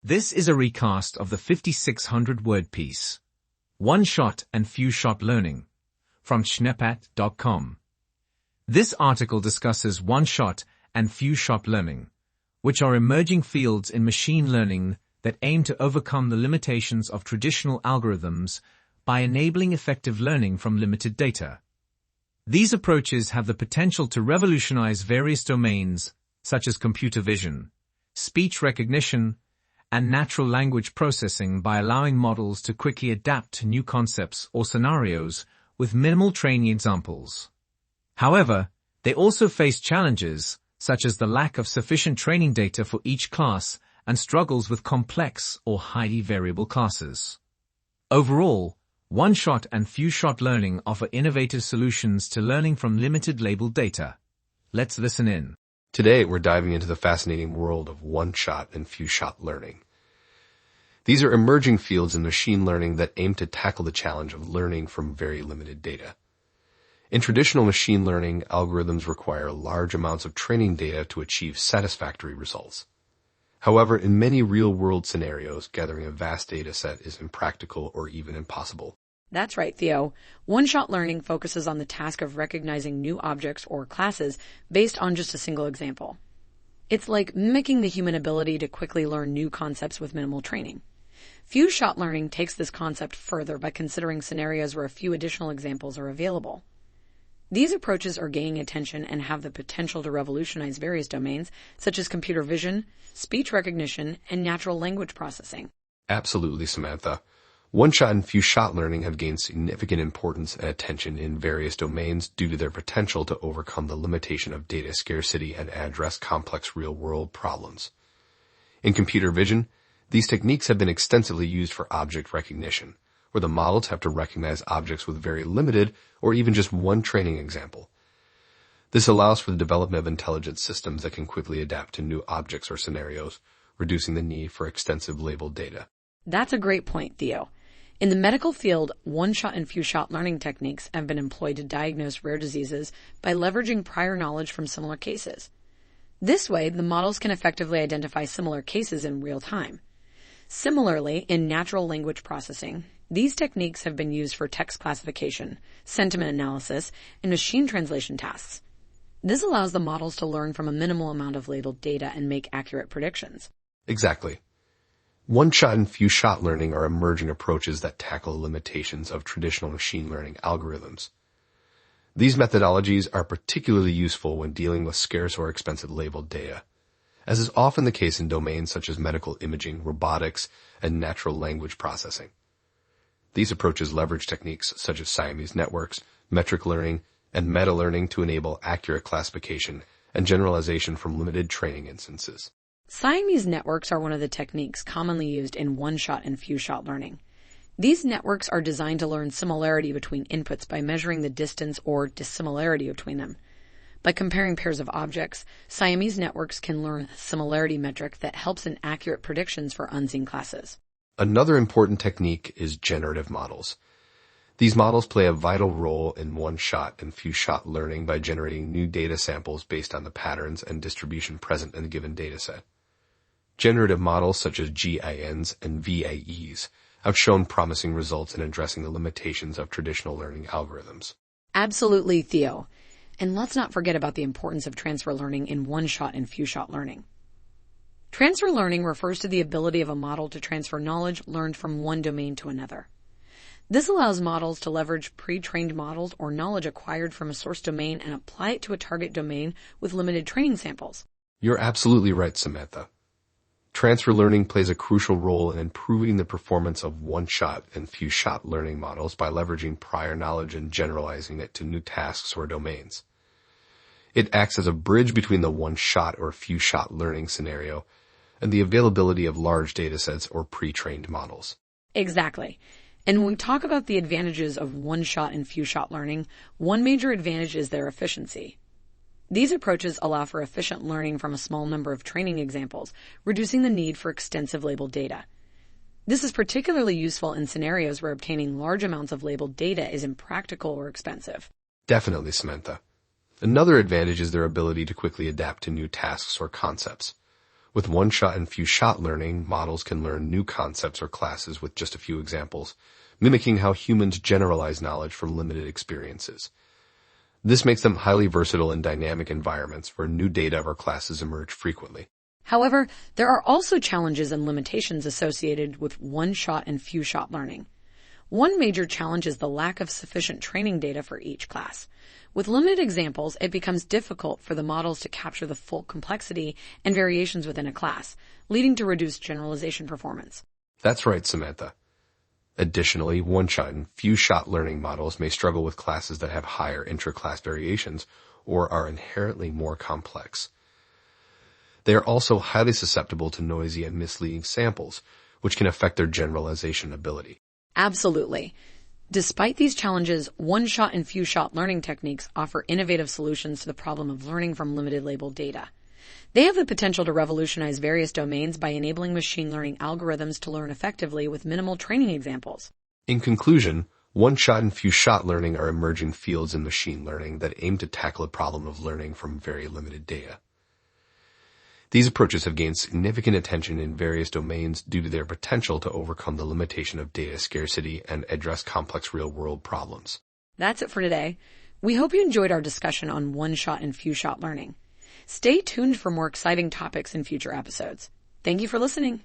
This is a recast of the 5,600-word piece, One Shot and Few Shot Learning, from Schneepat.com. This article discusses one-shot and few-shot learning, which are emerging fields in machine learning that aim to overcome the limitations of traditional algorithms by enabling effective learning from limited data. These approaches have the potential to revolutionize various domains such as computer vision, speech recognition, and natural language processing by allowing models to quickly adapt to new concepts or scenarios with minimal training examples. However, they also face challenges such as the lack of sufficient training data for each class and struggles with complex or highly variable classes. Overall, one-shot and few-shot learning offer innovative solutions to learning from limited labeled data. Let's listen in. Today, we're diving into the fascinating world of one-shot and few-shot learning. These are emerging fields in machine learning that aim to tackle the challenge of learning from very limited data. In traditional machine learning, algorithms require large amounts of training data to achieve satisfactory results. However, in many real-world scenarios, gathering a vast data set is impractical or even impossible. That's right, Theo. One-shot learning focuses on the task of recognizing new objects or classes based on just a single example. It's like mimicking the human ability to quickly learn new concepts with minimal training. Few-shot learning takes this concept further by considering scenarios where a few additional examples are available. These approaches are gaining attention and have the potential to revolutionize various domains, such as computer vision, speech recognition, and natural language processing. Absolutely, Samantha. One-shot and few-shot learning have gained significant importance and attention in various domains due to their potential to overcome the limitation of data scarcity and address complex real-world problems. In computer vision, these techniques have been extensively used for object recognition, where the models have to recognize objects with very limited or even just one training example. This allows for the development of intelligent systems that can quickly adapt to new objects or scenarios, reducing the need for extensive labeled data. That's a great point, Theo. In the medical field, one-shot and few-shot learning techniques have been employed to diagnose rare diseases by leveraging prior knowledge from similar cases. This way, the models can effectively identify similar cases in real time. Similarly, in natural language processing, these techniques have been used for text classification, sentiment analysis, and machine translation tasks. This allows the models to learn from a minimal amount of labeled data and make accurate predictions. Exactly. One-shot and few-shot learning are emerging approaches that tackle the limitations of traditional machine learning algorithms. These methodologies are particularly useful when dealing with scarce or expensive labeled data, as is often the case in domains such as medical imaging, robotics, and natural language processing. These approaches leverage techniques such as Siamese networks, metric learning, and meta-learning to enable accurate classification and generalization from limited training instances. Siamese networks are one of the techniques commonly used in one-shot and few-shot learning. These networks are designed to learn similarity between inputs by measuring the distance or dissimilarity between them. By comparing pairs of objects, Siamese networks can learn a similarity metric that helps in accurate predictions for unseen classes. Another important technique is generative models. These models play a vital role in one-shot and few-shot learning by generating new data samples based on the patterns and distribution present in a given dataset. Generative models such as GINs and VAEs have shown promising results in addressing the limitations of traditional learning algorithms. Absolutely, Theo. And let's not forget about the importance of transfer learning in one-shot and few-shot learning. Transfer learning refers to the ability of a model to transfer knowledge learned from one domain to another. This allows models to leverage pre-trained models or knowledge acquired from a source domain and apply it to a target domain with limited training samples. You're absolutely right, Samantha. Transfer learning plays a crucial role in improving the performance of one-shot and few-shot learning models by leveraging prior knowledge and generalizing it to new tasks or domains. It acts as a bridge between the one-shot or few-shot learning scenario and the availability of large datasets or pre-trained models. Exactly. And when we talk about the advantages of one-shot and few-shot learning, one major advantage is their efficiency. These approaches allow for efficient learning from a small number of training examples, reducing the need for extensive labeled data. This is particularly useful in scenarios where obtaining large amounts of labeled data is impractical or expensive. Definitely, Samantha. Another advantage is their ability to quickly adapt to new tasks or concepts. With one-shot and few-shot learning, models can learn new concepts or classes with just a few examples, mimicking how humans generalize knowledge from limited experiences. This makes them highly versatile in dynamic environments where new data or classes emerge frequently. However, there are also challenges and limitations associated with one-shot and few-shot learning. One major challenge is the lack of sufficient training data for each class. With limited examples, it becomes difficult for the models to capture the full complexity and variations within a class, leading to reduced generalization performance. That's right, Samantha. Additionally, one-shot and few-shot learning models may struggle with classes that have higher intra-class variations or are inherently more complex. They are also highly susceptible to noisy and misleading samples, which can affect their generalization ability. Absolutely. Despite these challenges, one-shot and few-shot learning techniques offer innovative solutions to the problem of learning from limited labeled data. They have the potential to revolutionize various domains by enabling machine learning algorithms to learn effectively with minimal training examples. In conclusion, one-shot and few-shot learning are emerging fields in machine learning that aim to tackle the problem of learning from very limited data. These approaches have gained significant attention in various domains due to their potential to overcome the limitation of data scarcity and address complex real-world problems. That's it for today. We hope you enjoyed our discussion on one-shot and few-shot learning. Stay tuned for more exciting topics in future episodes. Thank you for listening.